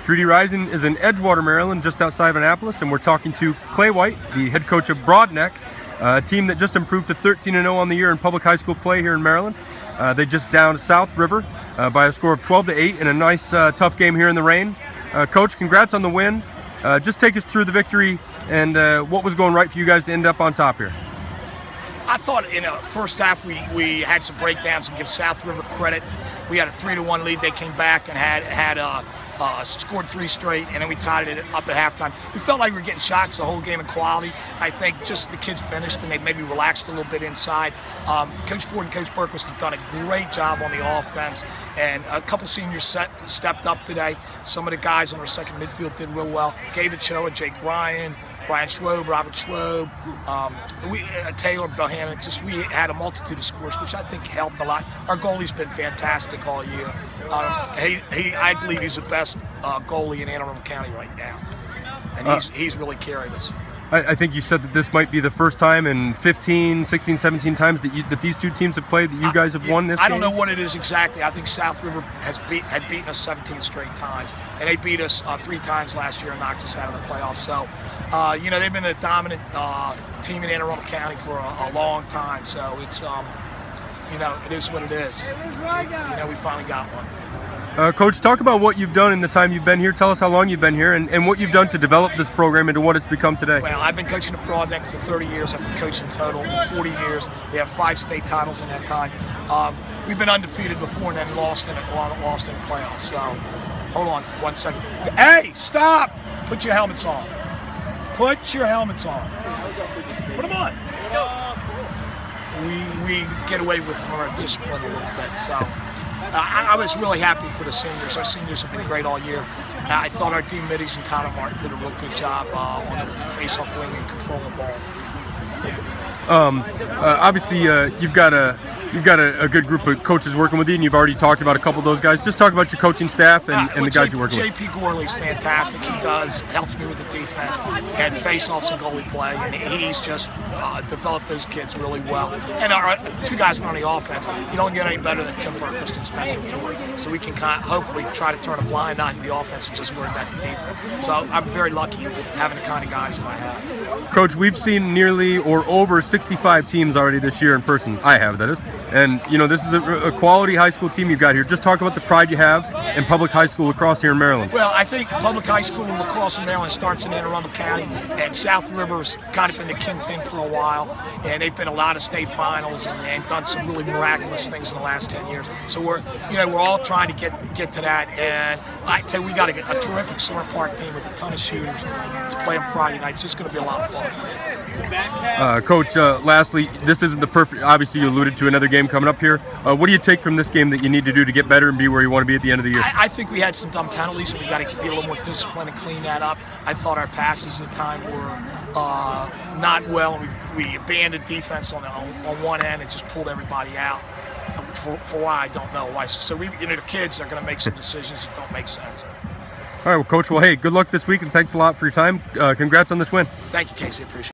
3D Rising is in Edgewater, Maryland, just outside of Annapolis, and we're talking to Clay White, the head coach of Broadneck, a team that just improved to 13-0 on the year in public high school play here in Maryland. They just downed South River by a score of 12-8 in a nice, tough game here in the rain. Coach, congrats on the win. Just take us through the victory and what was going right for you guys to end up on top here. I thought in the first half we had some breakdowns and give South River credit. We had a 3-1 lead. They came back and had scored 3 straight, and then we tied it up at halftime. We felt like we were getting shots the whole game in quality. I think just the kids finished and they maybe relaxed a little bit inside. Coach Ford and Coach Berquist have done a great job on the offense, and a couple seniors stepped up today. Some of the guys on our second midfield did real well. Gabe Ochoa, Jake Ryan, Brian Schwob, Robert Schwob, Taylor Bohannon. We had a multitude of scores, which I think helped a lot. Our goalie's been fantastic all year. I believe he's the best goalie in Anne Arundel County right now, and he's really carried us. I think you said that this might be the first time in 15, 16, 17 times that these two teams have played that you guys have won this game? I don't know what it is exactly. I think South River had beaten us 17 straight times, and they beat us 3 times last year and knocked us out of the playoffs. So, they've been a dominant team in Anne Arundel County for a long time. So it's, it is what it is. We finally got one. Coach, talk about what you've done in the time you've been here. Tell us how long you've been here and what you've done to develop this program into what it's become today. Well, I've been coaching at Broadneck for 30 years. I've been coaching total 40 years. We have 5 state titles in that time. We've been undefeated before and then lost in the playoffs. So, hold on 1 second. Hey, stop! Put your helmets on. Put your helmets on. Put them on. We get away with our discipline a little bit. So. I was really happy for the seniors. Our seniors have been great all year. I thought our team middies and Connor Martin did a real good job on the face-off wing and controlling balls. Obviously, you've got a good group of coaches working with you, and you've already talked about a couple of those guys. Just talk about your coaching staff and the guys you're working with. JP Gorley's fantastic. He helps me with the defense and face-offs and goalie play, and he's just developed those kids really well. And our 2 guys on the offense, you don't get any better than Tim Berquist and Spencer Ford. So we can hopefully try to turn a blind eye to the offense and just worry about the defense. So I'm very lucky having the kind of guys that I have. Coach, we've seen nearly or over 65 teams already this year in person. I have, that is. And, this is a quality high school team you've got here. Just talk about the pride you have in public high school lacrosse here in Maryland. Well, I think public high school lacrosse in Maryland starts in Anne Arundel County, and South River's kind of been the kingpin for a while, and they've been a lot of state finals and done some really miraculous things in the last 10 years. So we're all trying to get to that, and I tell you, we got a terrific Soren Park team with a ton of shooters to play on Friday nights. It's going to be a lot of fun. Coach, lastly, this isn't the perfect, obviously you alluded to another game coming up here. What do you take from this game that you need to do to get better and be where you want to be at the end of the year? I think we had some dumb penalties, and we got to be a little more disciplined and clean that up. I thought our passes at the time were not well, and we abandoned defense on one end and just pulled everybody out. For why, I don't know why. So the kids are going to make some decisions that don't make sense. All right, well, Coach, hey, good luck this week, and thanks a lot for your time. Congrats on this win. Thank you, Casey. Appreciate it.